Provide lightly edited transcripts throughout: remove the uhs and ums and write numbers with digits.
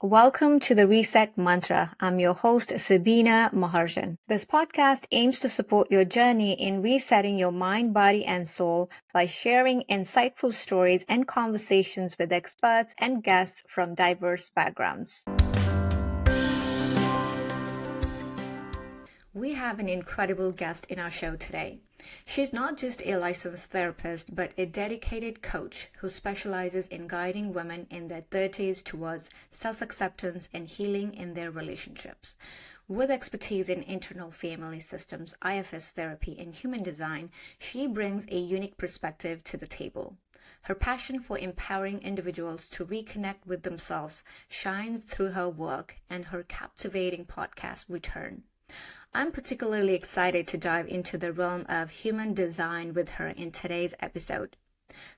Welcome to the Reset Mantra. I'm your host, Sabina Maharshan. This podcast aims to support your journey in resetting your mind, body, and soul by sharing insightful stories and conversations with experts and guests from diverse backgrounds. We have an incredible guest in our show today. She's not just a licensed therapist, but a dedicated coach who specializes in guiding women in their 30s towards self-acceptance and healing in their relationships. With expertise in internal family systems, IFS therapy, and human design, she brings a unique perspective to the table. Her passion for empowering individuals to reconnect with themselves shines through her work and her captivating podcast, Return. I'm particularly excited to dive into the realm of human design with her in today's episode.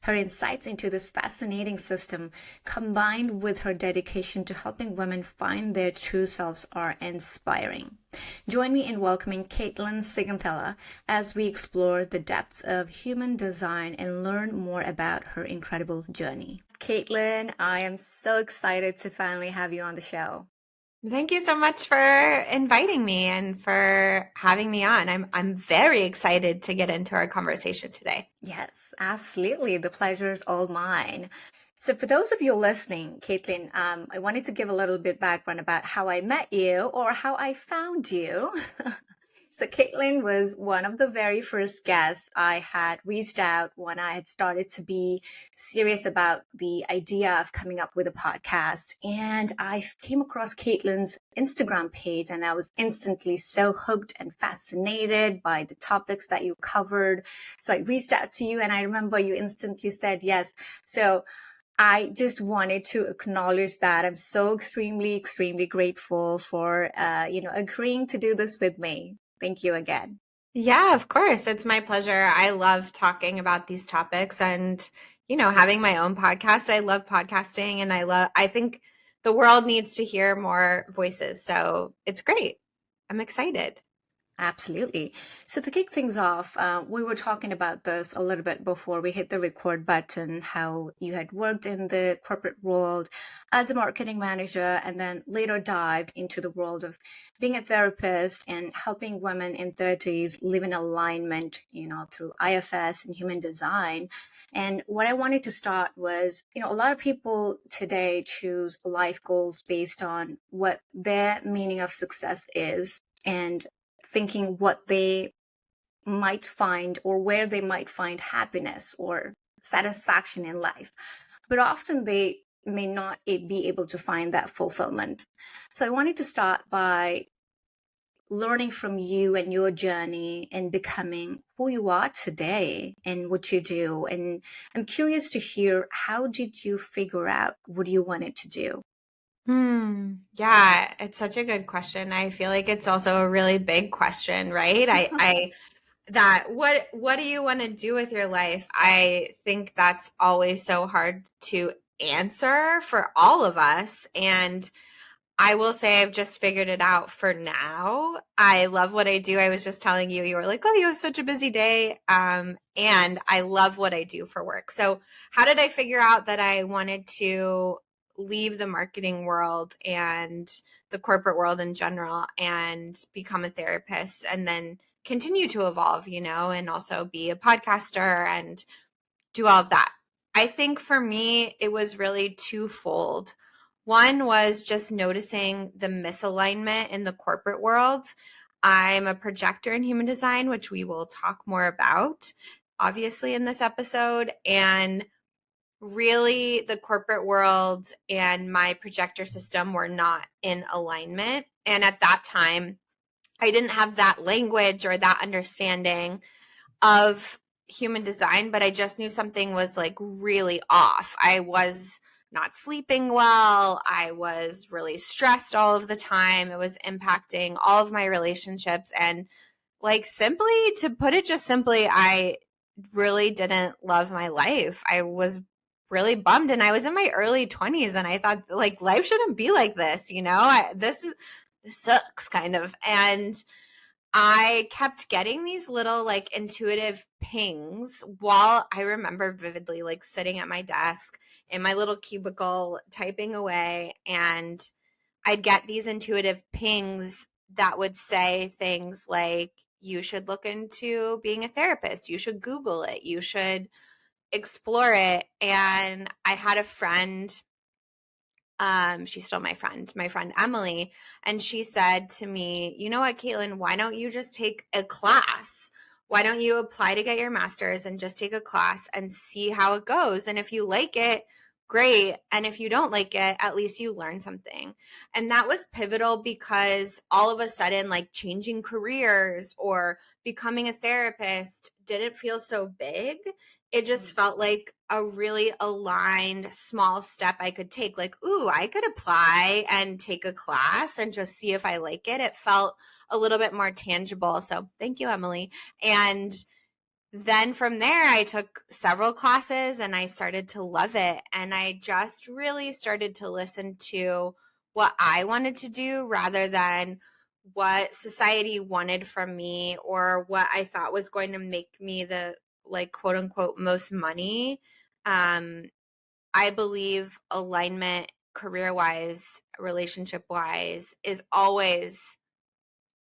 Her insights into this fascinating system, combined with her dedication to helping women find their true selves, are inspiring. Join me in welcoming Caitlin Siganthala as we explore the depths of human design and learn more about her incredible journey. Caitlin, I am so excited to finally have you on the show. Thank you so much for inviting me and for having me on. I'm very excited to get into our conversation today. Yes, absolutely. The pleasure is all mine. So for those of you listening, Caitlin, I wanted to give a little bit background about how I met you or how I found you. So Caitlin was one of the very first guests I had reached out when I had started to be serious about the idea of coming up with a podcast. And I came across Caitlin's Instagram page and I was instantly so hooked and fascinated by the topics that you covered. So I reached out to you and I remember you instantly said yes. So I just wanted to acknowledge that I'm so extremely grateful for, agreeing to do this with me. Thank you again. Yeah, of course. It's my pleasure. I love talking about these topics and, having my own podcast. I love podcasting and I think the world needs to hear more voices. So it's great. I'm excited. Absolutely. So to kick things off, we were talking about this a little bit before we hit the record button, how you had worked in the corporate world as a marketing manager and then later dived into the world of being a therapist and helping women in 30s live in alignment, through IFS and human design. And what I wanted to start was, a lot of people today choose life goals based on what their meaning of success is. And thinking what they might find or where they might find happiness or satisfaction in life. But often they may not be able to find that fulfillment. So I wanted to start by learning from you and your journey and becoming who you are today and what you do. And I'm curious to hear, how did you figure out what you wanted to do? Yeah, it's such a good question. I feel like it's also a really big question, right? What do you want to do with your life? I think that's always so hard to answer for all of us. And I will say I've just figured it out for now. I love what I do. I was just telling you, you were like, oh, you have such a busy day. And I love what I do for work. So how did I figure out that I wanted to leave the marketing world and the corporate world in general and become a therapist and then continue to evolve, and also be a podcaster and do all of that? I think for me, it was really twofold. One was just noticing the misalignment in the corporate world. I'm a projector in human design, which we will talk more about, obviously, in this episode. And really, the corporate world and my projector system were not in alignment. And at that time, I didn't have that language or that understanding of human design, but I just knew something was like really off. I was not sleeping well. I was really stressed all of the time. It was impacting all of my relationships. And like, simply to put it just simply, I really didn't love my life. I was really bummed, and I was in my early 20s and I thought like life shouldn't be like this, this sucks kind of. And I kept getting these little like intuitive pings while I remember vividly like sitting at my desk in my little cubicle typing away, and I'd get these intuitive pings that would say things like, you should look into being a therapist, you should Google it, you should explore it. And I had a friend, she's still my friend Emily, and she said to me, you know what, Caitlin, why don't you just take a class? Why don't you apply to get your master's and just take a class and see how it goes? And if you like it, great. And if you don't like it, at least you learn something. And that was pivotal because all of a sudden, like changing careers or becoming a therapist didn't feel so big. It just felt like a really aligned small step I could take. Like, ooh, I could apply and take a class and just see if I like it. It felt a little bit more tangible. So thank you, Emily. And then from there, I took several classes and I started to love it. And I just really started to listen to what I wanted to do rather than what society wanted from me or what I thought was going to make me the like quote unquote most money. Um, I believe alignment career wise, relationship wise is always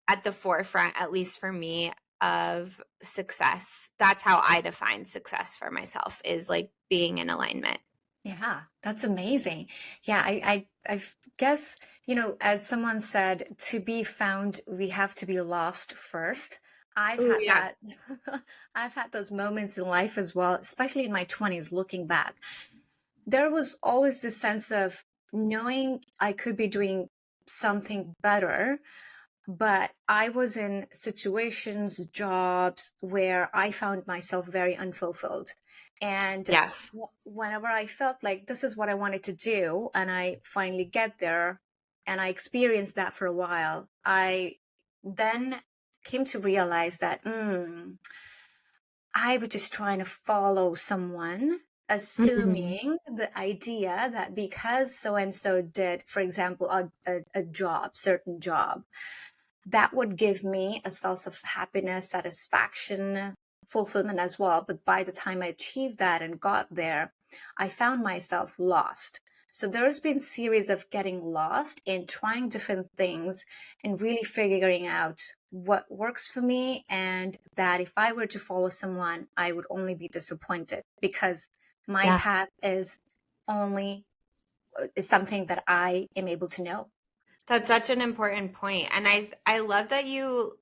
at the forefront, at least for me, of success. That's how I define success for myself, is like being in alignment. Yeah, that's amazing. Yeah, I guess, as someone said, to be found, we have to be lost first. I've Oh, had yeah. that. I've had those moments in life as well, especially in my 20s, looking back. There was always this sense of knowing I could be doing something better, but I was in situations, jobs where I found myself very unfulfilled. And Yes. whenever I felt like this is what I wanted to do, and I finally get there, and I experienced that for a while, I then came to realize that I was just trying to follow someone, Mhm. assuming the idea that because so and so did, for example, a job, certain job, that would give me a sense of happiness, satisfaction, fulfillment as well. But by the time I achieved that and got there, I found myself lost. So there's been series of getting lost in trying different things and really figuring out what works for me, and that if I were to follow someone, I would only be disappointed because my Yeah. path is something that I am able to know. That's such an important point. And I love that you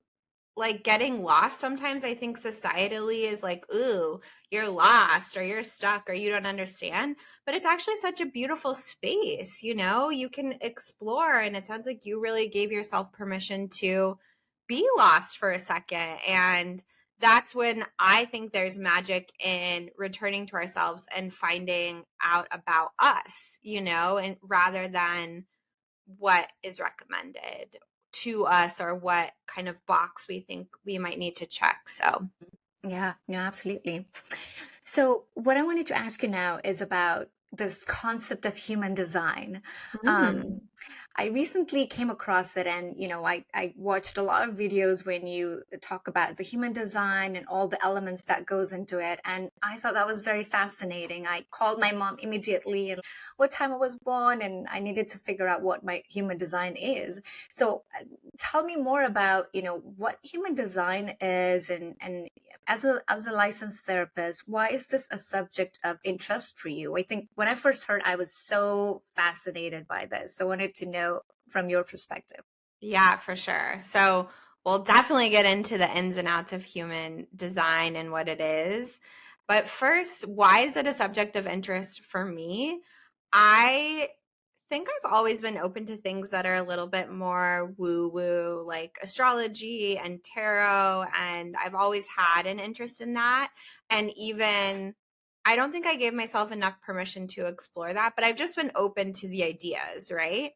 like getting lost. Sometimes I think societally is like, ooh, you're lost or you're stuck or you don't understand. But it's actually such a beautiful space, you know? You can explore, and it sounds like you really gave yourself permission to be lost for a second. And that's when I think there's magic in returning to ourselves and finding out about us, you know, and rather than what is recommended to us or what kind of box we think we might need to check. So, Yeah, no, absolutely. So, what I wanted to ask you now is about this concept of human design. Um, mm, I recently came across it, and I watched a lot of videos when you talk about the human design and all the elements that goes into it, and I thought that was very fascinating. I called my mom immediately and what time I was born, and I needed to figure out what my human design is. So, tell me more about what human design is, and as a licensed therapist, why is this a subject of interest for you? I think when I first heard, I was so fascinated by this. I wanted to know from your perspective. yeah, for sure. So, we'll definitely get into the ins and outs of human design and what it is. But first, why is it a subject of interest for me? I think I've always been open to things that are a little bit more woo woo, like astrology and tarot. And I've always had an interest in that. And even, I don't think I gave myself enough permission to explore that, but I've just been open to the ideas, right?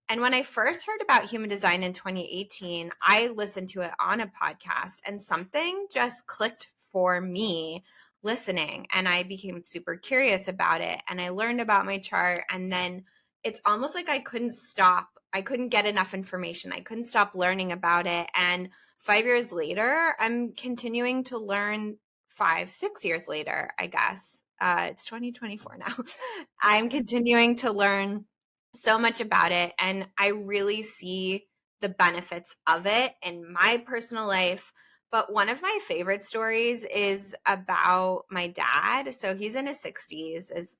And when I first heard about human design in 2018, I listened to it on a podcast and something just clicked for me listening. And I became super curious about it. And I learned about my chart. And then it's almost like I couldn't stop. I couldn't get enough information. I couldn't stop learning about it. And 5 years later, I'm continuing to learn 5, 6 years later, I guess. It's 2024 now. I'm continuing to learn so much about it, and I really see the benefits of it in my personal life. But one of my favorite stories is about my dad. So he's in his 60s, is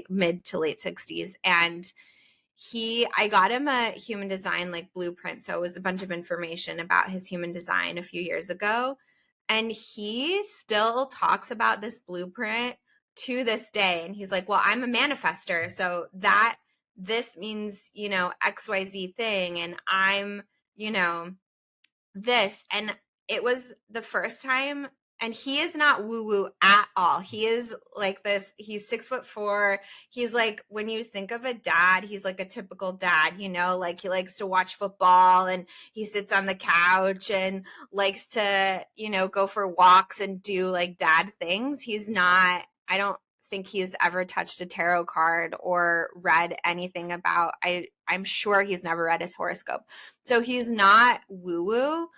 mid to late 60s, and I got him a human design like blueprint. So it was a bunch of information about his human design a few years ago. And he still talks about this blueprint to this day. And he's like, well, I'm a manifester. So this means, XYZ thing. And I'm, this. And it was the first time. And he is not woo woo at all. He is like this. He's 6'4". He's like, when you think of a dad, he's like a typical dad, like he likes to watch football and he sits on the couch and likes to, go for walks and do like dad things. I don't think he's ever touched a tarot card or read anything about, I'm sure he's never read his horoscope. So he's not woo woo.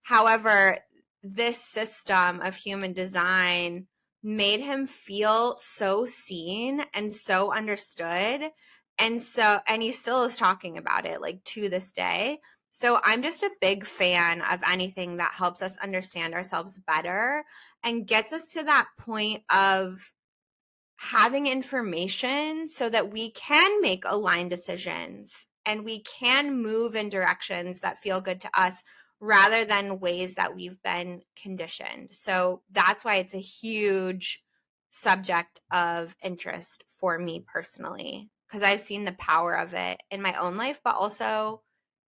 However, this system of human design made him feel so seen and so understood. And he still is talking about it like to this day. So I'm just a big fan of anything that helps us understand ourselves better and gets us to that point of having information so that we can make aligned decisions and we can move in directions that feel good to us rather than ways that we've been conditioned. So that's why it's a huge subject of interest for me personally, because I've seen the power of it in my own life, but also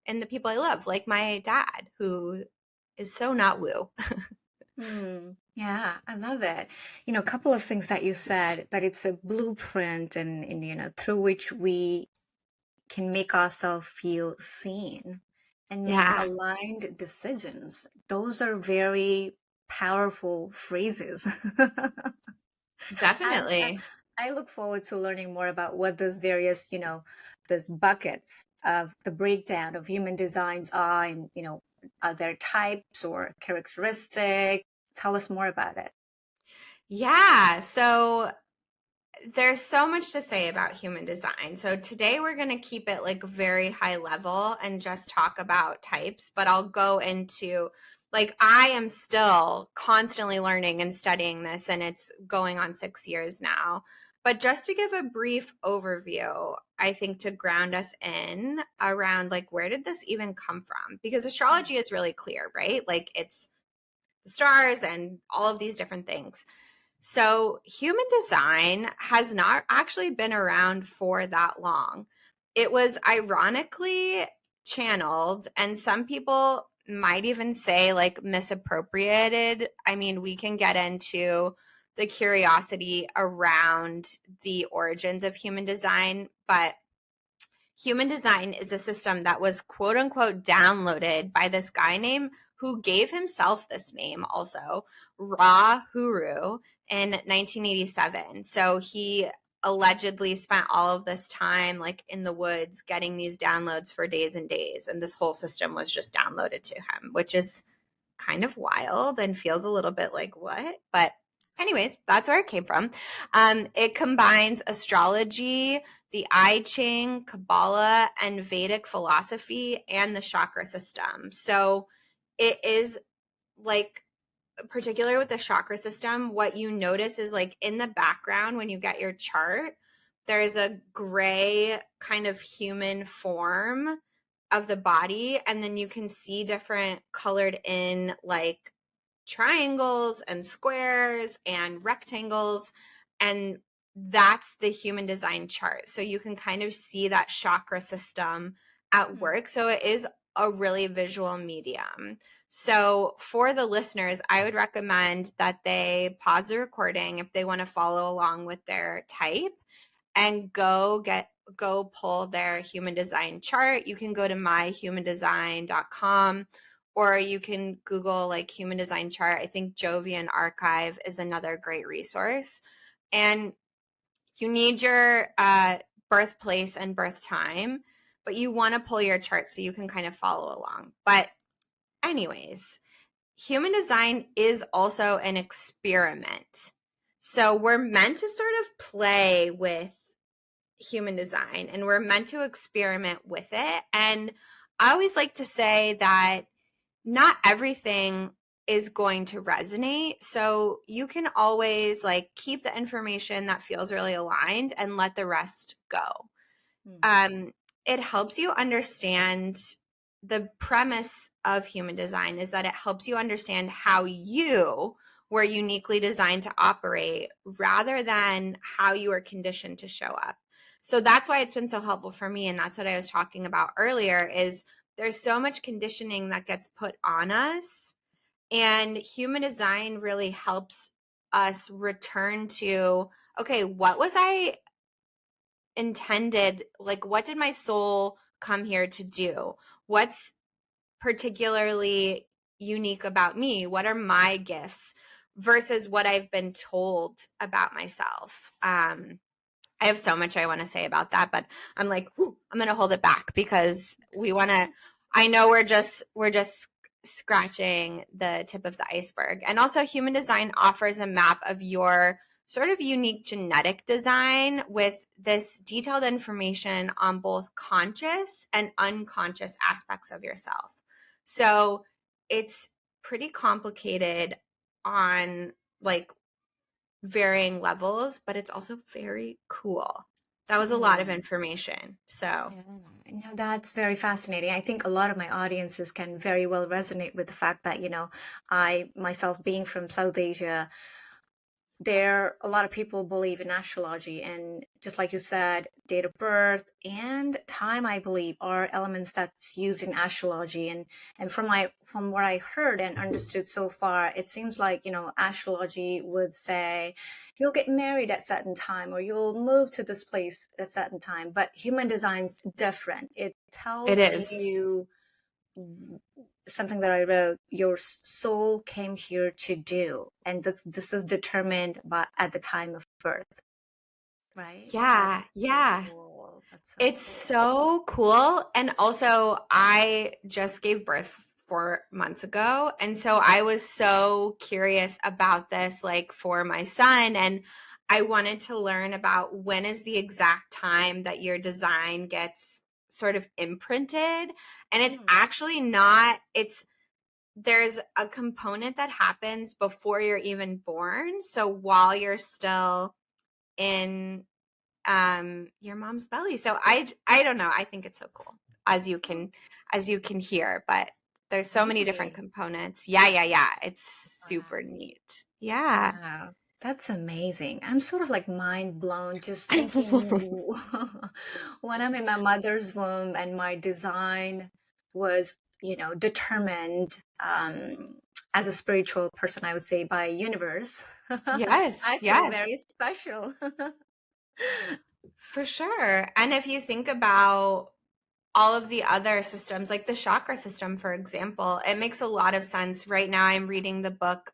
in the people I love, like my dad, who is so not woo. Yeah, I love it. A couple of things that you said, that it's a blueprint and through which we can make ourselves feel seen and make Yeah, aligned decisions. Those are very powerful phrases. I, I definitely. I look forward to learning more about what those various, those buckets of the breakdown of human designs are, and, are there types or characteristics? Tell us more about it. Yeah. So there's so much to say about human design. So today we're going to keep it like very high level and just talk about types, but I'll go into like I am still constantly learning and studying this, and it's going on 6 years now. But just to give a brief overview, I think to ground us in around like where did this even come from? Because astrology is really clear, right? Like it's the stars and all of these different things. So, human design has not actually been around for that long. It was ironically channeled, and some people might even say like misappropriated. I mean, we can get into the curiosity around the origins of human design, but human design is a system that was quote unquote downloaded by this guy named who gave himself this name also, Ra Huru, in 1987. So he allegedly spent all of this time like in the woods getting these downloads for days and days, and this whole system was just downloaded to him, which is kind of wild and feels a little bit like what? But anyways, that's where it came from. It combines astrology, the I Ching, Kabbalah, and Vedic philosophy, and the chakra system. So it is like, particularly with the chakra system, what you notice is like in the background when you get your chart, there's a gray kind of human form of the body, and then you can see different colored in like triangles and squares and rectangles, and that's the human design chart. So you can kind of see that chakra system at work. So it is a really visual medium. So for the listeners, I would recommend that they pause the recording if they want to follow along with their type and go pull their human design chart. You can go to myhumandesign.com, or you can Google like human design chart. I think Jovian Archive is another great resource. And you need your birthplace and birth time, but you want to pull your chart so you can kind of follow along. But anyways, human design is also an experiment. So we're meant to sort of play with human design and we're meant to experiment with it. And I always like to say that not everything is going to resonate. So you can always like keep the information that feels really aligned and let the rest go. Mm. It helps you understand the premise of human design is that it helps you understand how you were uniquely designed to operate rather than how you were conditioned to show up. So that's why it's been so helpful for me. And that's what I was talking about earlier is there's so much conditioning that gets put on us. And human design really helps us return to, okay, what was I intended? Like, what did my soul come here to do? What's particularly unique about me? What are my gifts versus what I've been told about myself? I have so much I want to say about that, but I'm like, I'm going to hold it back because we want to. I know we're just scratching the tip of the iceberg, and also human design offers a map of your sort of unique genetic design with this detailed information on both conscious and unconscious aspects of yourself. So it's pretty complicated on like varying levels, but it's also very cool. That was a lot of Mm. information. So, Yeah, no, that's very fascinating. I think a lot of my audiences can very well resonate with the fact that, I myself being from South Asia, there a lot of people believe in astrology, and just like you said, date of birth and time, I believe, are elements that's used in astrology. And from what I heard and understood so far, it seems like, astrology would say you'll get married at certain time or you'll move to this place at certain time, but human design's different. It it tells is. you something that I wrote, your soul came here to do, and this is determined by at the time of birth, right? Yeah, That's so yeah. cool. That's so It's cool. so cool. And also, I just gave birth 4 months ago. And so I was so curious about this, like for my son. And I wanted to learn about when is the exact time that your design gets sort of imprinted. And it's Mm. actually not, there's a component that happens before you're even born. So while you're still in your mom's belly. So I don't know. I think it's so cool as you can hear, but there's so many different Really? components. Yeah. It's Wow. super neat. Yeah. Wow. That's amazing. I'm sort of like mind blown just thinking when I'm in my mother's womb and my design was, determined as a spiritual person, I would say, by universe. Yes, I feel yes. very special. For sure. And if you think about all of the other systems, like the chakra system, for example, it makes a lot of sense. Right now, I'm reading the book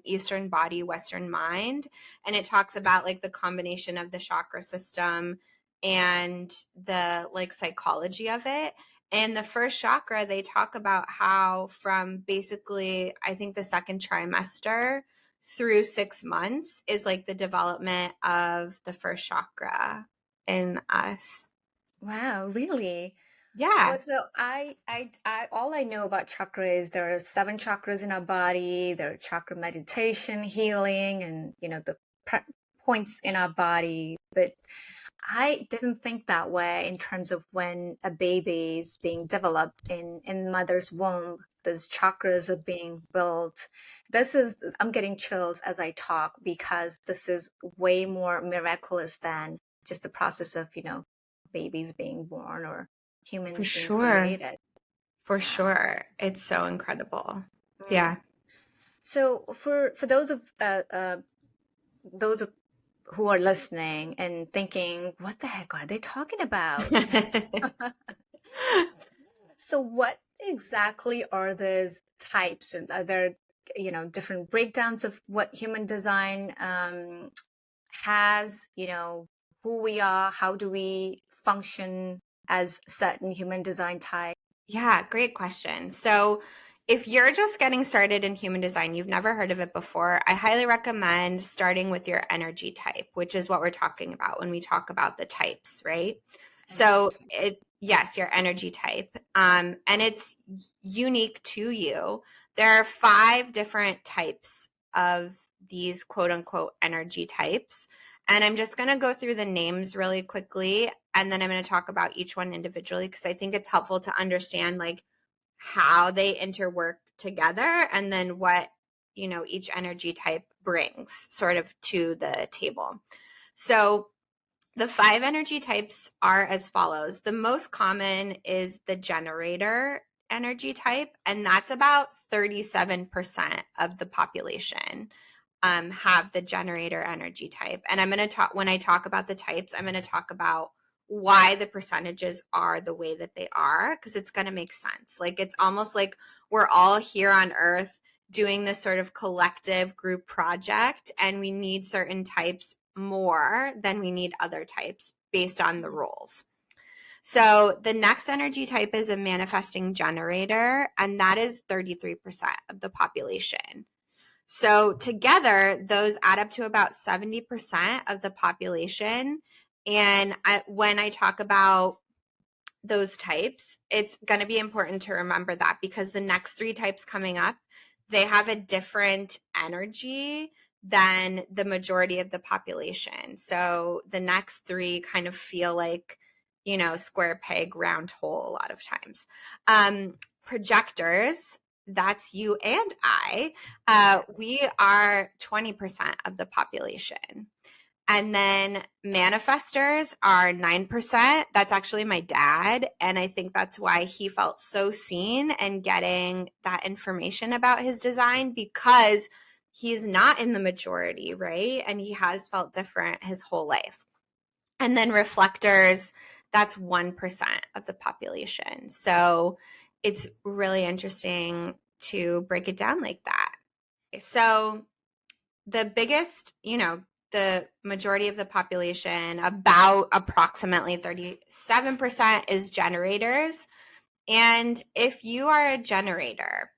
Eastern Body, Western Mind, and it talks about like the combination of the chakra system and the like psychology of it. And the first chakra, they talk about how from basically, I think the second trimester through 6 months is like the development of the first chakra in us. Wow, really? Yeah. Well, so all I know about chakra is there are 7 chakras in our body. There are chakra meditation, healing, and the points in our body. But I didn't think that way in terms of when a baby is being developed in mother's womb. Those chakras are being built. I'm getting chills as I talk because this is way more miraculous than just the process of, babies being born or For humans being sure. created. For Yeah. sure. It's so incredible. Yeah. Mm. So for those of who are listening and thinking, what the heck are they talking about? So what exactly are those types? Are there, different breakdowns of what human design has, who we are, how do we function as certain human design type? Yeah, great question. So if you're just getting started in human design, you've never heard of it before, I highly recommend starting with your energy type, which is what we're talking about when we talk about the types, right? So yes, your energy type. And it's unique to you. There are 5 different types of these quote unquote energy types. And I'm just going to go through the names really quickly. And then I'm going to talk about each one individually because I think it's helpful to understand like how they interwork together and then what, each energy type brings sort of to the table. So the 5 energy types are as follows. The most common is the generator energy type, and that's about 37% of the population have the generator energy type. And I'm going to talk, when I talk about the types, I'm going to talk about why the percentages are the way that they are, because it's going to make sense. Like it's almost like we're all here on Earth doing this sort of collective group project, and we need certain types more than we need other types based on the roles. So the next energy type is a manifesting generator, and that is 33% of the population. So together, those add up to about 70% of the population. And when I talk about those types, it's going to be important to remember that because the next 3 types coming up, they have a different energy than the majority of the population. So the next 3 kind of feel like, square peg, round hole a lot of times. Projectors, that's you and I, we are 20% of the population. And then manifestors are 9%. That's actually my dad. And I think that's why he felt so seen and getting that information about his design, because he's not in the majority, right? And he has felt different his whole life. And then reflectors, that's 1% of the population. So it's really interesting to break it down like that. So the biggest, the majority of the population, about approximately 37%, is generators. And if you are a generator,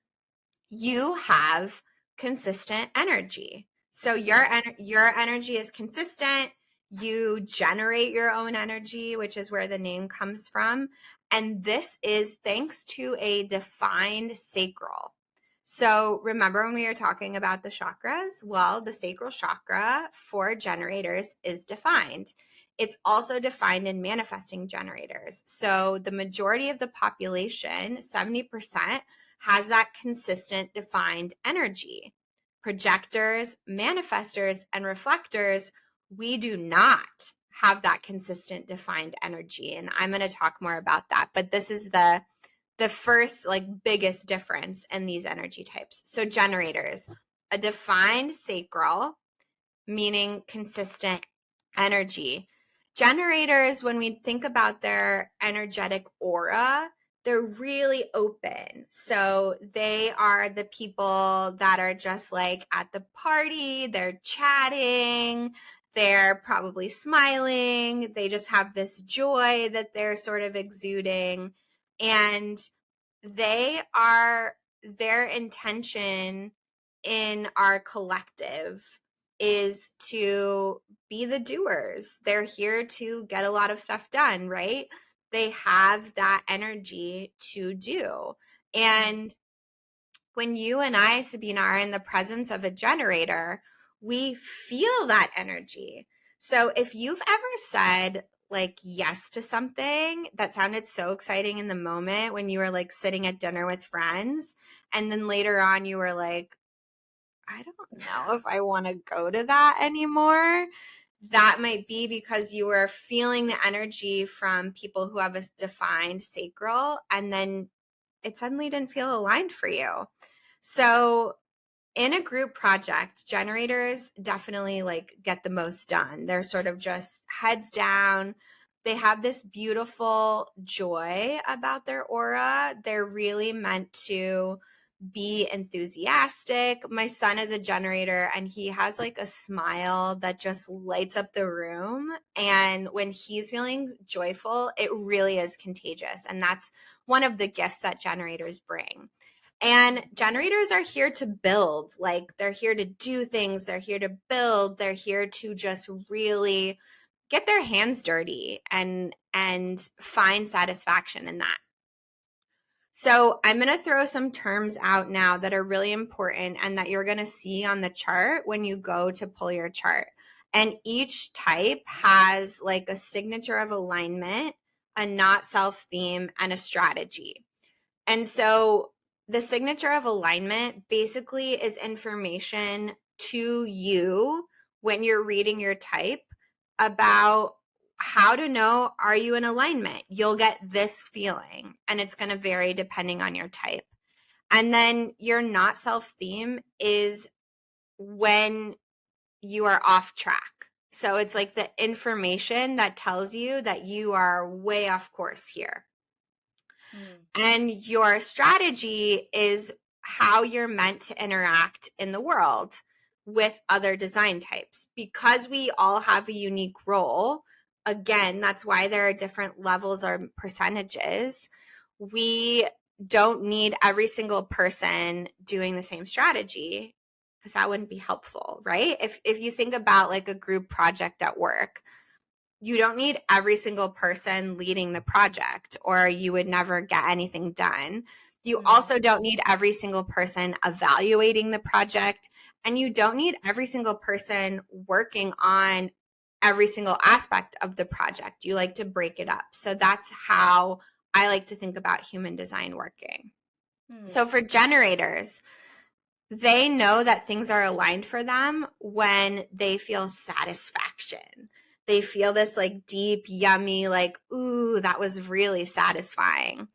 you have consistent energy. So your energy is consistent. You generate your own energy, which is where the name comes from. And this is thanks to a defined sacral. So remember when we were talking about the chakras? Well, the sacral chakra for generators is defined. It's also defined in manifesting generators. So the majority of the population, 70%, has that consistent defined energy. Projectors, manifestors, and reflectors, we do not have that consistent defined energy. And I'm going to talk more about that. But this is the first biggest difference in these energy types. So generators, a defined sacral, meaning consistent energy. Generators, when we think about their energetic aura, they're really open. So they are the people that are just like at the party, they're chatting, they're probably smiling, they just have this joy that they're sort of exuding. And their intention in our collective is to be the doers. They're here to get a lot of stuff done, right? They have that energy to do. And when you and I, Sabina, are in the presence of a generator, we feel that energy. So if you've ever said yes to something that sounded so exciting in the moment when you were sitting at dinner with friends, and then later on you were like, I don't know if I want to go to that anymore, that might be because you were feeling the energy from people who have a defined sacral, and then it suddenly didn't feel aligned for you. So in a group project, generators definitely get the most done. They're sort of just heads down. They have this beautiful joy about their aura. They're really meant to be enthusiastic. My son is a generator and he has a smile that just lights up the room. And when he's feeling joyful, it really is contagious. And that's one of the gifts that generators bring. And generators are here to build, like they're here to do things, they're here to build, they're here to just really get their hands dirty and find satisfaction in that. So I'm going to throw some terms out now that are really important and that you're going to see on the chart when you go to pull your chart. And each type has like a signature of alignment, a not self theme, and a strategy. And so the signature of alignment basically is information to you when you're reading your type about how to know, are you in alignment? You'll get this feeling, and it's going to vary depending on your type. And then your not self theme is when you are off track. So it's like the information that tells you that you are way off course here. And your strategy is how you're meant to interact in the world with other design types. Because we all have a unique role, again, that's why there are different levels or percentages. We don't need every single person doing the same strategy, because that wouldn't be helpful, right? If you think about like a group project at work, you don't need every single person leading the project, or you would never get anything done. You also don't need every single person evaluating the project, and you don't need every single person working on every single aspect of the project. You like to break it up. So that's how I like to think about human design working. So for generators, they know that things are aligned for them when they feel satisfaction. They feel this like deep, yummy, like, ooh, that was really satisfying.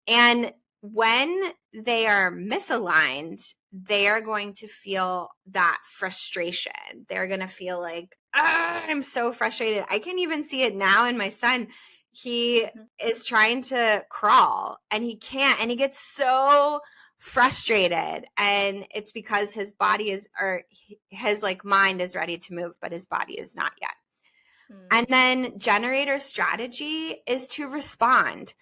And when they are misaligned, they are going to feel that frustration. They're going to feel like, I'm so frustrated. I can even see it now in my son. He is trying to crawl and he can't, and he gets so frustrated, and it's because his body is, or his like mind is ready to move, but his body is not yet. And then generator strategy is to respond.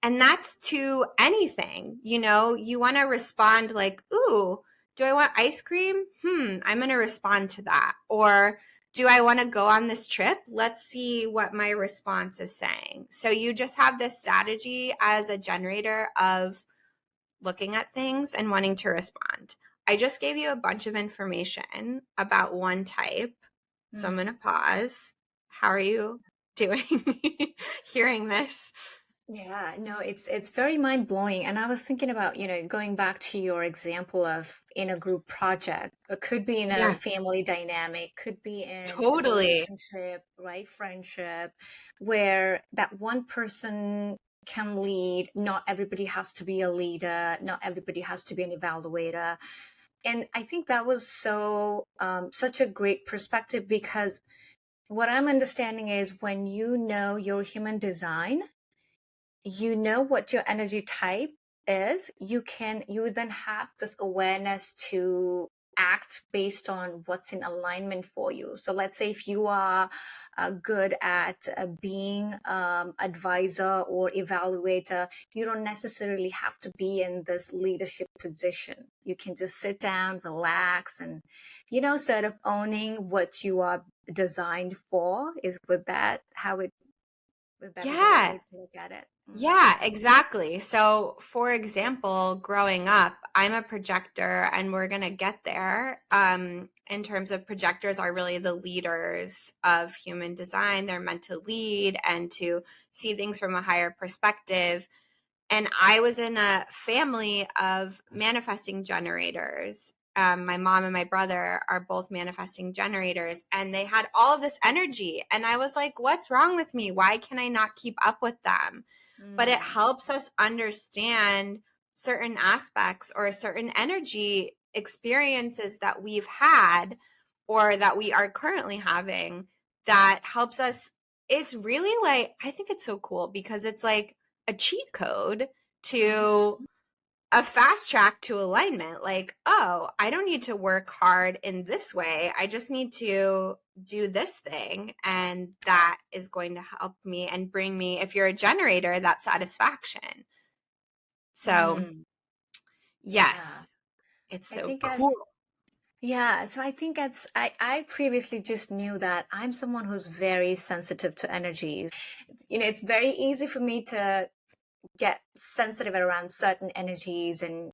And that's to anything. You know, you want to respond like, ooh, do I want ice cream? I'm going to respond to that. Or do I want to go on this trip? Let's see what my response is saying. So you just have this strategy as a generator of looking at things and wanting to respond. I just gave you a bunch of information about one type. So I'm going to pause. How are you doing hearing this? Yeah, no, it's very mind-blowing. And I was thinking about, going back to your example of in a group project. It could be in a family dynamic, could be in a Totally. relationship, right? Friendship, where that one person can lead. Not everybody has to be a leader. Not everybody has to be an evaluator. And I think that was such a great perspective, because what I'm understanding is when you know your human design, you know what your energy type is, you then have this awareness to act based on what's in alignment for you. So let's say if you are good at being advisor or evaluator, you don't necessarily have to be in this leadership position. You can just sit down, relax, and sort of owning what you are designed for. Is with that how it would that be the right way to look at it? Yeah, exactly. So, for example, growing up, I'm a projector, and we're going to get there. In terms of projectors are really the leaders of human design. They're meant to lead and to see things from a higher perspective. And I was in a family of manifesting generators. My mom and my brother are both manifesting generators, and they had all of this energy. And I was like, what's wrong with me? Why can I not keep up with them? But it helps us understand certain aspects or certain energy experiences that we've had or that we are currently having that helps us. It's really like, I think it's so cool because it's like a cheat code to a fast track to alignment. Like, oh, I don't need to work hard in this way. I just need to do this thing. And that is going to help me and bring me, if you're a generator, that satisfaction. So, Yeah. Yes. It's I so think cool. as Yeah, so I think I previously just knew that I'm someone who's very sensitive to energies. It's very easy for me to get sensitive around certain energies, and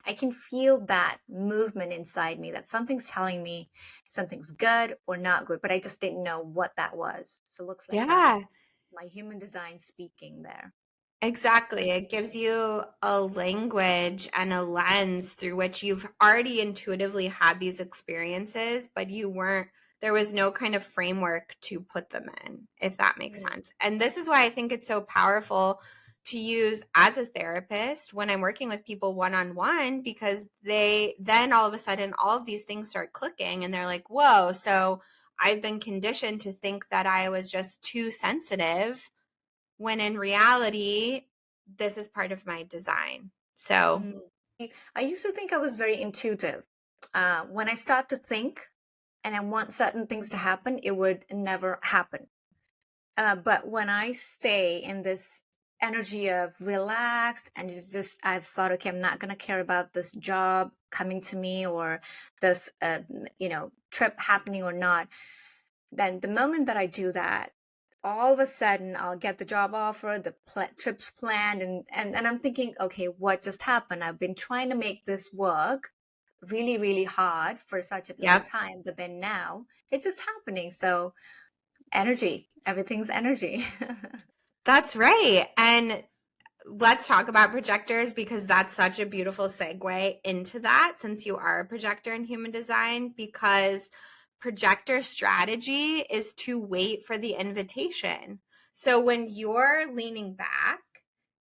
I can feel that movement inside me that something's telling me something's good or not good, but I just didn't know what that was. So looks like that's Yeah. my human design speaking there. Exactly. It gives you a language and a lens through which you've already intuitively had these experiences, but there was no kind of framework to put them in, if that makes Mm. sense. And this is why I think it's so powerful to use as a therapist when I'm working with people one on one, because then all of a sudden, all of these things start clicking and they're like, whoa, so I've been conditioned to think that I was just too sensitive when in reality, this is part of my design. So, Mm. I used to think I was very intuitive. When I start to think and I want certain things to happen, it would never happen. But when I stay in this energy of relaxed and it's just, I've thought, okay, I'm not going to care about this job coming to me or this, trip happening or not. Then the moment that I do that, all of a sudden I'll get the job offer, the trips planned, and I'm thinking, okay, what just happened? I've been trying to make this work really, really hard for such a long yep, time, but then now it's just happening. So energy, everything's energy. that's right. And let's talk about projectors, because that's such a beautiful segue into that, since you are a projector in human design, because projector strategy is to wait for the invitation. So when you're leaning back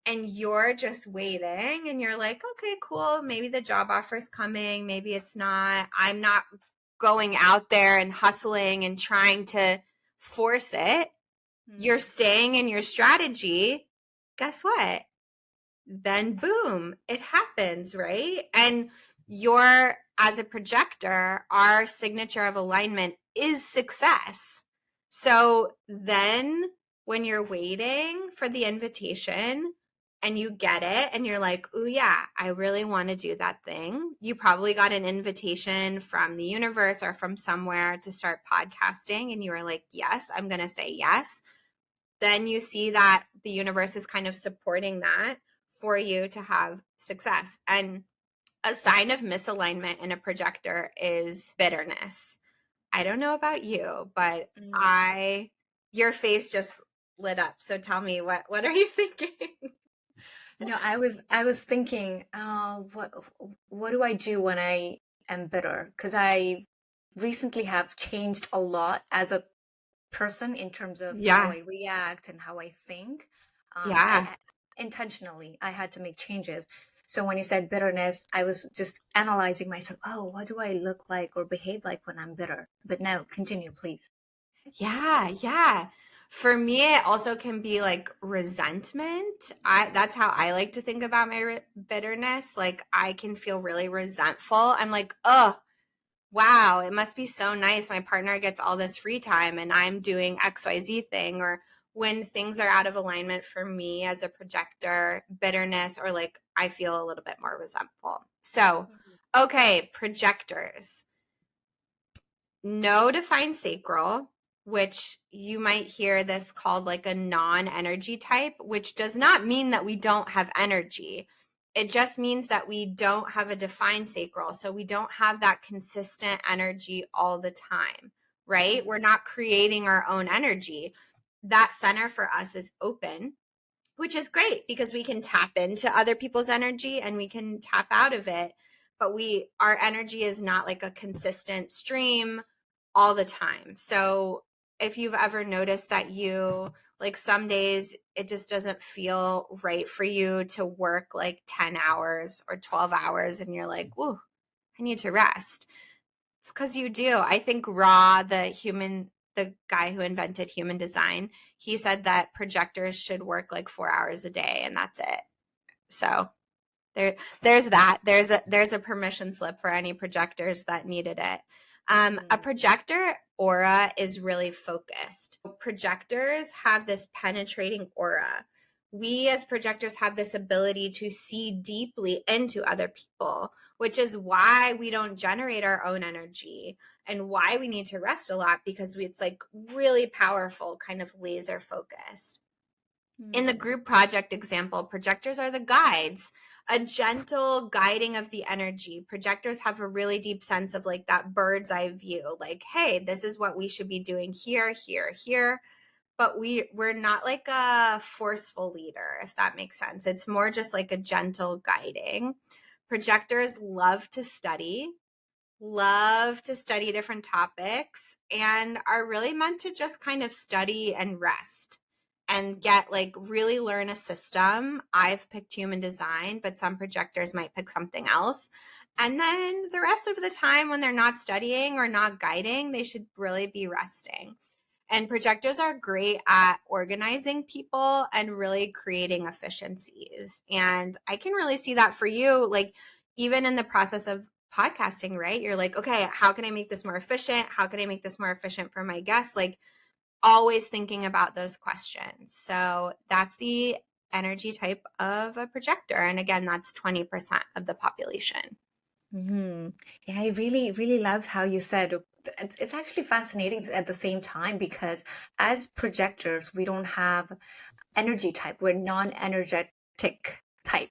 and you're just waiting and you're like, okay, cool, maybe the job offer is coming, maybe it's not. I'm not going out there and hustling and trying to force it. You're Hmm. staying in your strategy. Guess what? Then boom, it happens, right? And your as a projector, our signature of alignment is success. So then when you're waiting for the invitation and you get it and you're like, oh yeah, I really want to do that thing. You probably got an invitation from the universe or from somewhere to start podcasting and you were like, yes, I'm going to say yes. Then you see that the universe is kind of supporting that for you to have success. And a sign of misalignment in a projector is bitterness. I don't know about you, but Mm. I your face just lit up. So tell me, what are you thinking? I was thinking, what do I do when I am bitter? Because I recently have changed a lot as a person in terms of how Yeah. I react and how I think. Yeah. Intentionally, I had to make changes. So when you said bitterness, I was just analyzing myself. Oh, what do I look like or behave like when I'm bitter? But no, continue, please. Yeah, yeah. For me, it also can be like resentment. I That's how I like to think about my bitterness. Like I can feel really resentful. I'm like, oh, wow, it must be so nice. My partner gets all this free time and I'm doing XYZ thing. Or when things are out of alignment for me as a projector, bitterness, or like I feel a little bit more resentful. So, Mhm. okay, projectors. No defined sacral, which you might hear this called like a non energy type, which does not mean that we don't have energy. It just means that we don't have a defined sacral. So we don't have that consistent energy all the time, right? We're not creating our own energy. That center for us is open, which is great because we can tap into other people's energy and we can tap out of it. But our energy is not like a consistent stream all the time. So if you've ever noticed that you like some days it just doesn't feel right for you to work like 10 hours or 12 hours and you're like, whoa, I need to rest. It's because you do. I think the guy who invented human design, he said that projectors should work like 4 hours a day and that's it. So there's that. There's a permission slip for any projectors that needed it. A Mhm. projector aura is really focused. Projectors have this penetrating aura, we as projectors have this ability to see deeply into other people, which is why we don't generate our own energy and why we need to rest a lot, because it's like really powerful, kind of laser focused. In the group project example, projectors are the guides, a gentle guiding of the energy. Projectors have a really deep sense of like that bird's eye view, like, hey, this is what we should be doing here, here, here. But we're not like a forceful leader, if that makes sense. It's more just like a gentle guiding. Projectors love to study different topics, and are really meant to just kind of study and rest and get like really learn a system. I've picked human design, but some projectors might pick something else. And then the rest of the time when they're not studying or not guiding, they should really be resting. And projectors are great at organizing people and really creating efficiencies. And I can really see that for you, like even in the process of podcasting, right? You're like, okay, how can I make this more efficient? How can I make this more efficient for my guests? Like always thinking about those questions. So that's the energy type of a projector. And again, that's 20% of the population. Hmm. Yeah, I really, really loved how you said it's actually fascinating at the same time because as projectors, we don't have energy type. We're non-energetic type.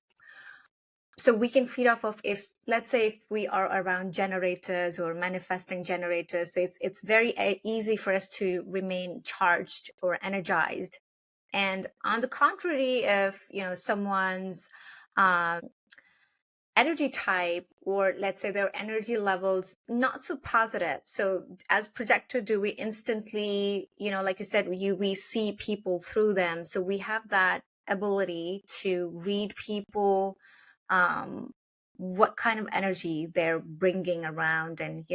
So we can feed off of if let's say if we are around generators or manifesting generators, so it's very easy for us to remain charged or energized. And on the contrary, if someone's um, energy type, or let's say their energy levels not so positive, so as projector do we instantly, like you said, we see people through them, so we have that ability to read people, um what kind of energy they're bringing around, and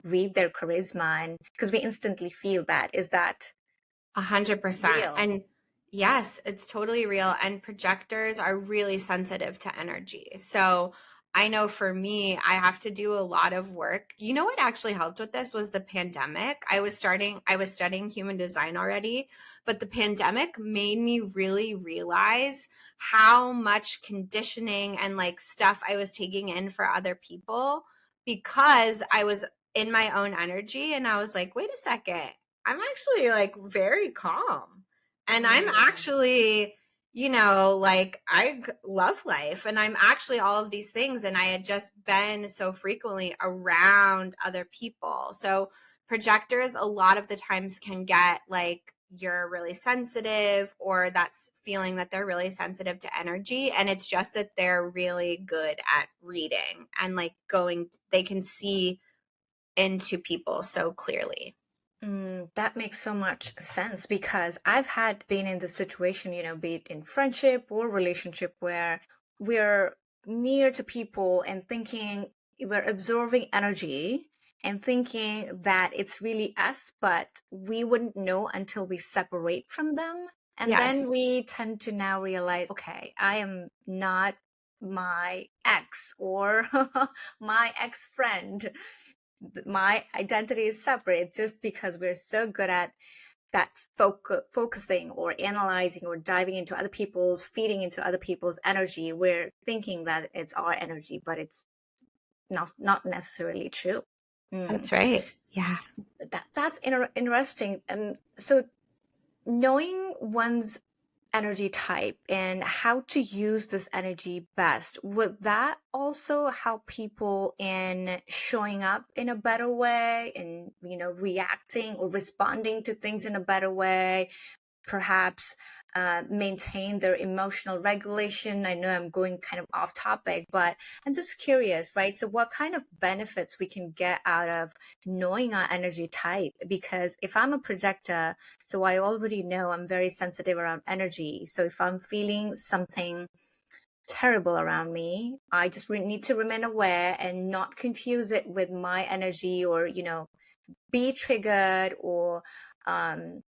read their charisma, and because we instantly feel that. Is that 100%. real? And yes, it's totally real. And projectors are really sensitive to energy. So I know for me, I have to do a lot of work. You know what actually helped with this was the pandemic. I was studying human design already, but the pandemic made me really realize how much conditioning and like stuff I was taking in for other people, because I was in my own energy and I was like, wait a second, I'm actually like very calm. And I'm Mm. actually, like love life, and I'm actually all of these things. And I had just been so frequently around other people. So projectors a lot of the times can get like you're really sensitive, or that's feeling that they're really sensitive to energy. And it's just that they're really good at reading and like they can see into people so clearly. That makes so much sense because I've had been in the situation, be it in friendship or relationship, where we're near to people and thinking we're absorbing energy and thinking that it's really us, but we wouldn't know until we separate from them. And then Yes. we tend to now realize, okay, I am not my ex or my ex friend. My identity is separate, just because we're so good at that focusing or analyzing or diving into other people's, feeding into other people's energy. We're thinking that it's our energy, but it's not necessarily true. Mm. That's right. Yeah. That's interesting. So knowing one's energy type and how to use this energy best, would that also help people in showing up in a better way and, reacting or responding to things in a better way, perhaps maintain their emotional regulation? I know I'm going kind of off topic, but I'm just curious, right? So, what kind of benefits we can get out of knowing our energy type? Because if I'm a projector, so I already know I'm very sensitive around energy. So, if I'm feeling something terrible around me, I just need to remain aware and not confuse it with my energy, or, be triggered, or um,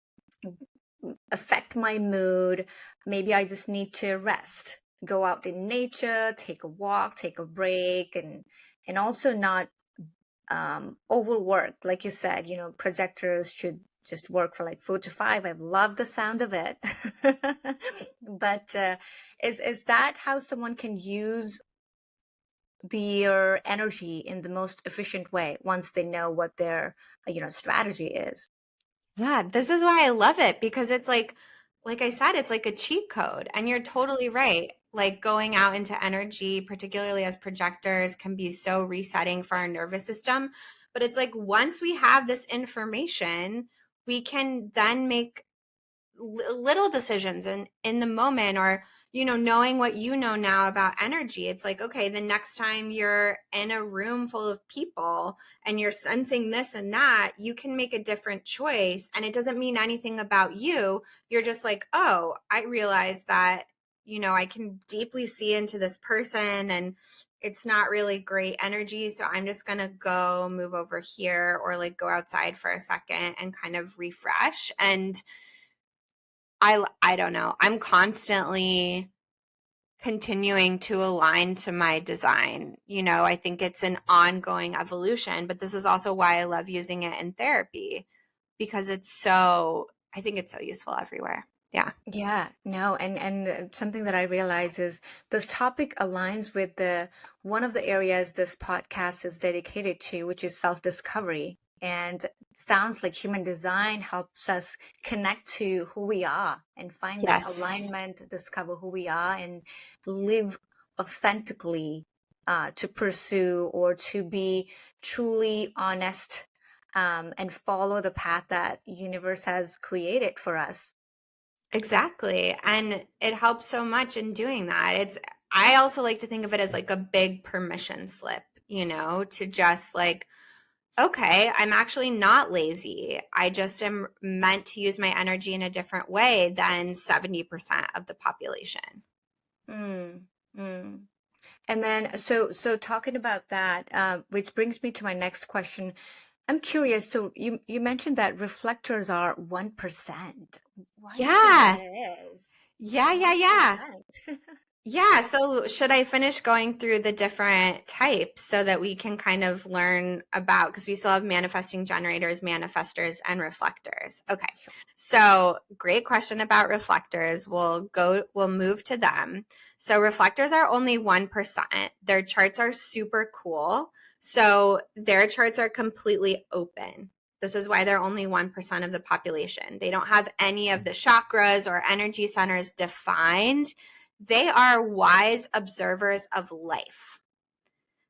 affect my mood. Maybe I just need to rest, go out in nature, take a walk, take a break, and also not overwork. Like you said, projectors should just work for like 4 to 5. I love the sound of it. But is that how someone can use their energy in the most efficient way once they know what their strategy is? Yeah, this is why I love it because it's like I said, it's like a cheat code. And you're totally right. Like going out into energy, particularly as projectors, can be so resetting for our nervous system. But it's like once we have this information, we can then make little decisions in the moment, or knowing what you know now about energy. It's like, okay, the next time you're in a room full of people and you're sensing this and that, you can make a different choice, and it doesn't mean anything about you. You're just like, oh, I realize that I can deeply see into this person, and it's not really great energy, so I'm just gonna go move over here, or like go outside for a second and kind of refresh. And I don't know. I'm constantly continuing to align to my design. I think it's an ongoing evolution, but this is also why I love using it in therapy, because I think it's so useful everywhere. Yeah. Yeah, no, and something that I realize is this topic aligns with the one of the areas this podcast is dedicated to, which is self-discovery. And sounds like human design helps us connect to who we are and find that Yes. alignment, discover who we are, and live authentically, to pursue or to be truly honest, and follow the path that universe has created for us. Exactly. And it helps so much in doing that. I also like to think of it as like a big permission slip, to just like, okay, I'm actually not lazy. I just am meant to use my energy in a different way than 70% of the population. Mm, mm. And then, so talking about that, which brings me to my next question. I'm curious. So you mentioned that reflectors are 1%. Why do you think Yeah. that is? Yeah, yeah, yeah. 1%. Yeah, so should I finish going through the different types so that we can kind of learn about, because we still have manifesting generators, manifestors, and reflectors. Okay. Sure. So, great question about reflectors. We'll move to them. So, reflectors are only 1%. Their charts are super cool. So, their charts are completely open. This is why they're only 1% of the population. They don't have any of the chakras or energy centers defined. They are wise observers of life.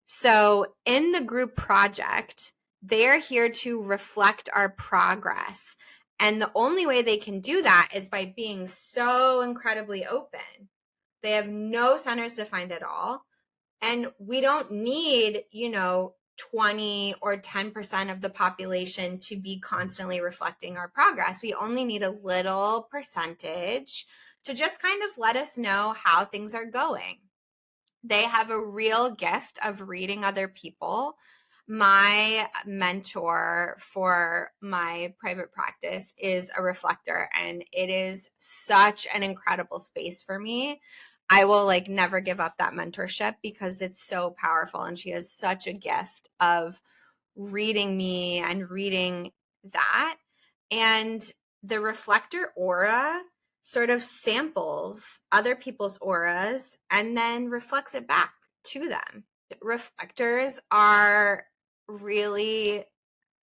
So, in the group project, they're here to reflect our progress. And the only way they can do that is by being so incredibly open. They have no centers defined at all. And we don't need, 20 or 10% of the population to be constantly reflecting our progress. We only need a little percentage to just kind of let us know how things are going. They have a real gift of reading other people. My mentor for my private practice is a reflector, and it is such an incredible space for me. I will like never give up that mentorship because it's so powerful, and she has such a gift of reading me and reading that. And the reflector aura sort of samples other people's auras and then reflects it back to them. Reflectors are really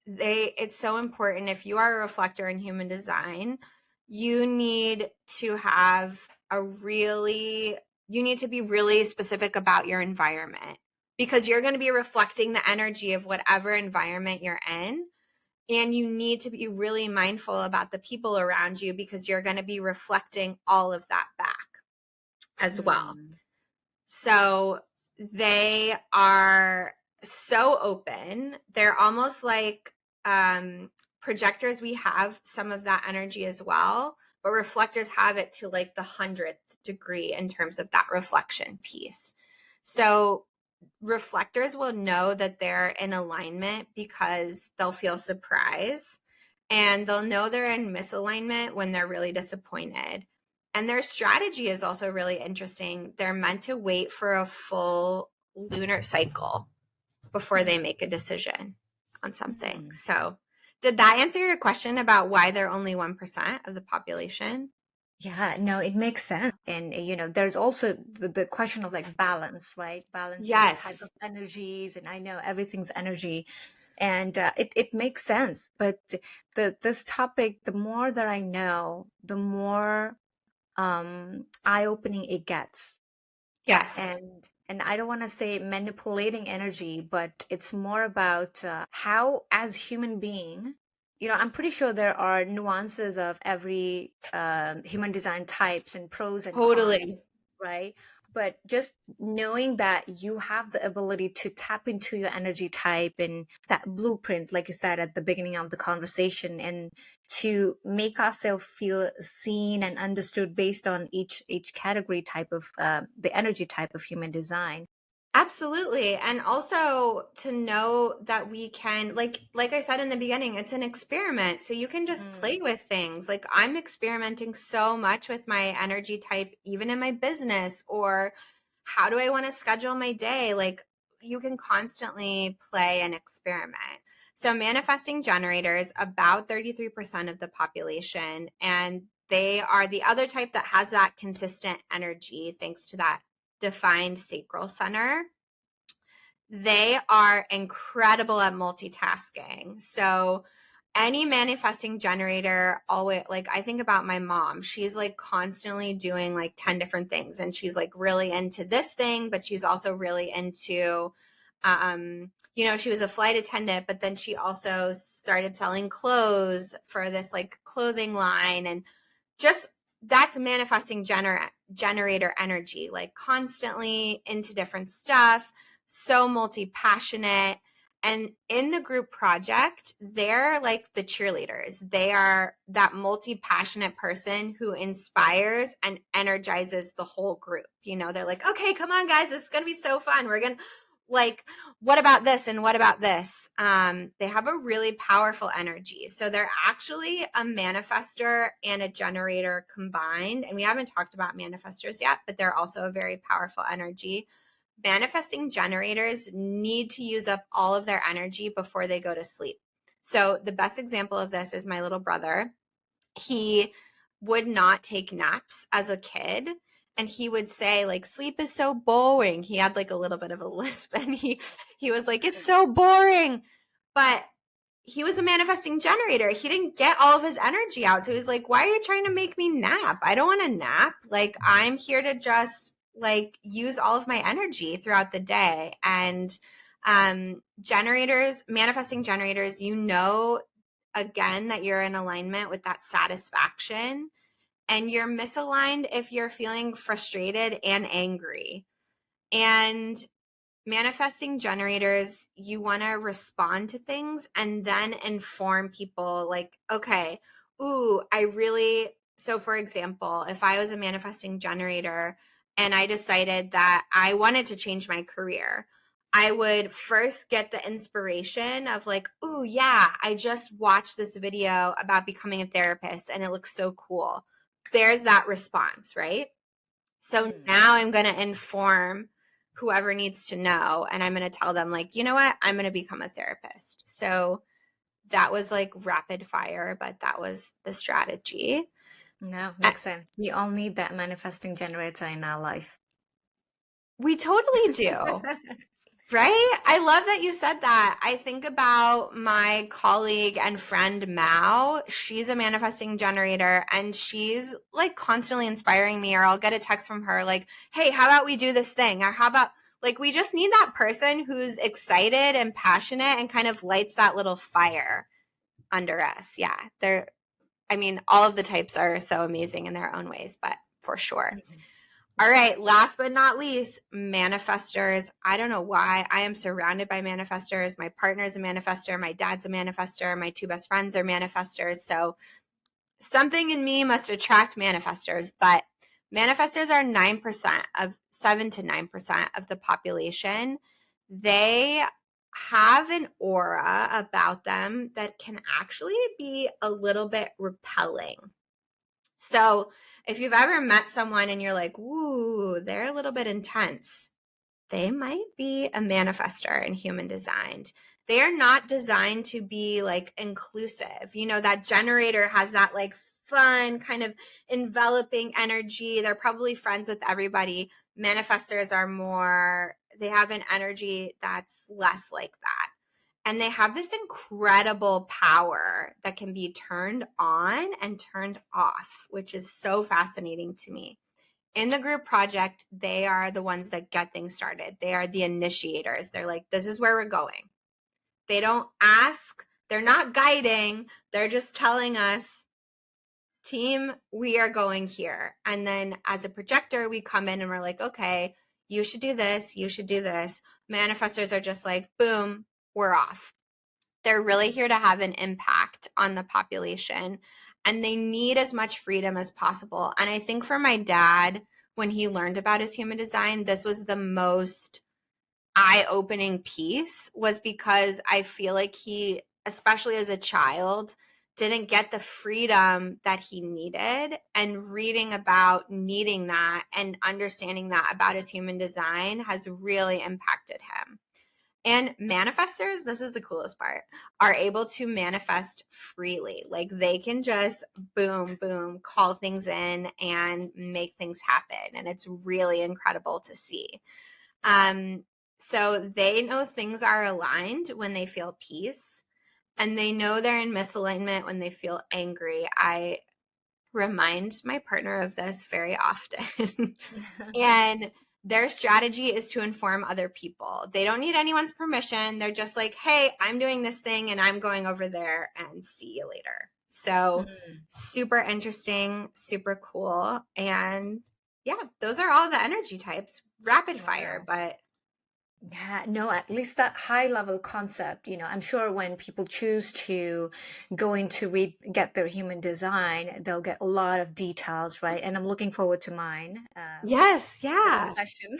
it's so important. If you are a reflector in human design, you need to have you need to be really specific about your environment, because you're going to be reflecting the energy of whatever environment you're in. And you need to be really mindful about the people around you, because you're going to be reflecting all of that back as well. Mm. So they are so open. They're almost like projectors. We have some of that energy as well, but reflectors have it to like the 100th degree in terms of that reflection piece. So reflectors will know that they're in alignment because they'll feel surprise, and they'll know they're in misalignment when they're really disappointed. And their strategy is also really interesting. They're meant to wait for a full lunar cycle before they make a decision on something. Mm. So Did that answer your question about why they're only 1% of the population? Yeah, no, it makes sense. And there's also the question of like balance, right? Balancing type Yes. of energies, and I know everything's energy, and it makes sense. But this topic, the more that I know, the more eye-opening it gets. Yes. And I don't want to say manipulating energy, but it's more about how, as human being, I'm pretty sure there are nuances of every human design types and pros and cons, Totally. right? But just knowing that you have the ability to tap into your energy type and that blueprint, like you said at the beginning of the conversation, and to make ourselves feel seen and understood based on each category type of the energy type of human design. Absolutely. And also to know that we can like I said in the beginning, it's an experiment. So you can just Mm, play with things. Like I'm experimenting so much with my energy type even in my business, or how do I want to schedule my day? Like you can constantly play and experiment. So manifesting generators, about 33% of the population, and they are the other type that has that consistent energy thanks to that defined sacral center. They are incredible at multitasking. So any manifesting generator always, like I think about my mom, she's like constantly doing like 10 different things, and she's like really into this thing, but she's also really into she was a flight attendant, but then she also started selling clothes for this like clothing line, and just that's manifesting generator energy, like constantly into different stuff, so multi-passionate. And in the group project, they're like the cheerleaders. They are that multi-passionate person who inspires and energizes the whole group. They're like, okay, come on, guys, this is going to be so fun. We're going to like, what about this and what about this? They have a really powerful energy. So they're actually a manifester and a generator combined. And we haven't talked about manifestors yet, but they're also a very powerful energy. Manifesting generators need to use up all of their energy before they go to sleep. So the best example of this is my little brother. He would not take naps as a kid, and he would say like sleep is so boring. He had like a little bit of a lisp, and he was like it's so boring. But he was a manifesting generator. He didn't get all of his energy out. So he was like, why are you trying to make me nap? I don't want to nap. Like I'm here to just like use all of my energy throughout the day. And generators, manifesting generators, again that you're in alignment with that satisfaction, and you're misaligned if you're feeling frustrated and angry. And manifesting generators, you want to respond to things and then inform people like, okay, so for example, if I was a manifesting generator and I decided that I wanted to change my career, I would first get the inspiration of like, ooh, yeah, I just watched this video about becoming a therapist and it looks so cool. There's that response, right? So mm. now I'm going to inform whoever needs to know, and I'm going to tell them like, you know what? I'm going to become a therapist. So that was like rapid fire, but that was the strategy. No, Uh, makes sense. We all need that manifesting generator in our life. We totally do. Right? I love that you said that. I think about my colleague and friend Mao. She's a manifesting generator, and she's like constantly inspiring me, or I'll get a text from her like, hey, how about we do this thing? Or how about like we just need that person who's excited and passionate and kind of lights that little fire under us. Yeah. All of the types are so amazing in their own ways, but for sure. Mhm. All right, last but not least, manifestors. I don't know why. I am surrounded by manifestors. My partner is a manifester. My dad's a manifester. My two best friends are manifestors. So something in me must attract manifestors. But manifestors are 9% of 7 to 9% of the population. They have an aura about them that can actually be a little bit repelling. So if you've ever met someone and you're like, ooh, they're a little bit intense, they might be a manifestor in human design. they are not designed to be like inclusive. You know, that generator has that like fun kind of enveloping energy. They're probably friends with everybody. Manifestors are more, they have an energy that's less like that. And they have this incredible power that can be turned on and turned off, which is so fascinating to me. In the group project, they are the ones that get things started. They are the initiators. They're like, this is where we're going. They don't ask, they're not guiding, they're just telling us, team, we are going here. And then as a projector, we come in and we're like, okay, you should do this, you should do this. Manifestors are just like, boom, we're off. They're really here to have an impact on the population, and they need as much freedom as possible. And I think for my dad, when he learned about his human design, this was the most eye-opening piece, was because I feel like he, especially as a child, didn't get the freedom that he needed. And reading about needing that and understanding that about his human design has really impacted him. And manifestors, this is the coolest part, are able to manifest freely. Like they can just boom, boom, call things in and make things happen. And it's really incredible to see. So they know things are aligned when they feel peace, and they know they're in misalignment when they feel angry. I remind my partner of this very often. And their strategy is to inform other people. They don't need anyone's permission. They're just like, hey, I'm doing this thing and I'm going over there, and see you later. So super interesting, super cool. And yeah, those are all the energy types, rapid fire, but yeah, no, at least that high level concept, I'm sure when people choose to go in to get their human design, they'll get a lot of details, right? And I'm looking forward to mine. yes, yeah. Session.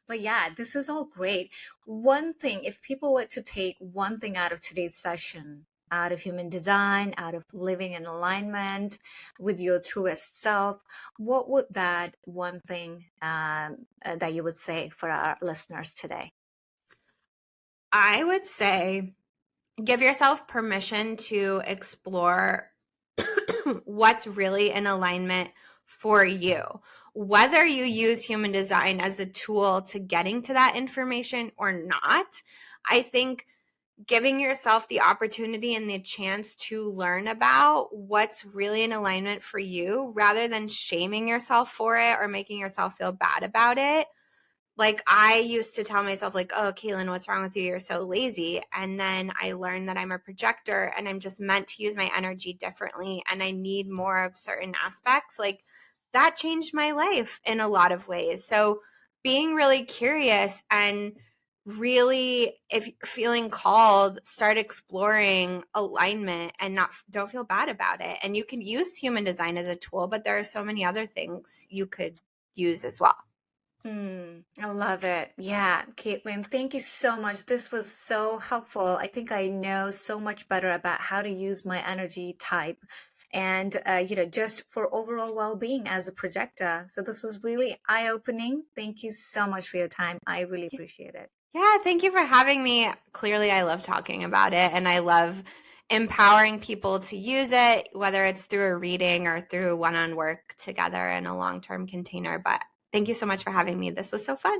But yeah, this is all great. One thing, if people were to take one thing out of today's session, out of human design, out of living in alignment with your truest self, what would that one thing that you would say for our listeners today? I would say give yourself permission to explore what's really in alignment for you. Whether you use human design as a tool to getting to that information or not, I think giving yourself the opportunity and the chance to learn about what's really in alignment for you, rather than shaming yourself for it or making yourself feel bad about it. Like I used to tell myself like, oh, Kaylin, what's wrong with you? You're so lazy. And then I learned that I'm a projector and I'm just meant to use my energy differently, and I need more of certain aspects. Like that changed my life in a lot of ways. So being really curious, and really, if you're feeling called, start exploring alignment and don't feel bad about it. And you can use human design as a tool, but there are so many other things you could use as well. I love it. Yeah, Caitlin, thank you so much. This was so helpful. I think I know so much better about how to use my energy type and, just for overall well-being as a projector. So this was really eye-opening. Thank you so much for your time. I really appreciate it. Yeah, thank you for having me. Clearly, I love talking about it, and I love empowering people to use it, whether it's through a reading or through one-on work together in a long-term container. But thank you so much for having me. This was so fun.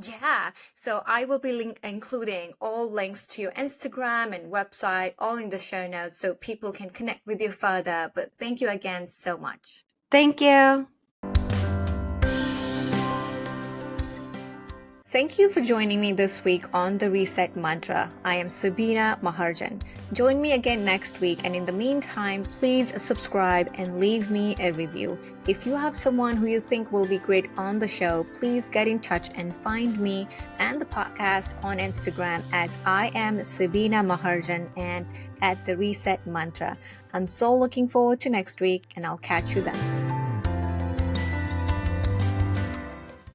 Yeah, so I will be including all links to your Instagram and website, all in the show notes, so people can connect with you further. But thank you again so much. Thank you. Thank you for joining me this week on The Reset Mantra. I am Sabina Maharjan. Join me again next week, and in the meantime, please subscribe and leave me a review. If you have someone who you think will be great on the show, please get in touch and find me and the podcast on Instagram at I am Sabina Maharjan and at The Reset Mantra. I'm so looking forward to next week, and I'll catch you then.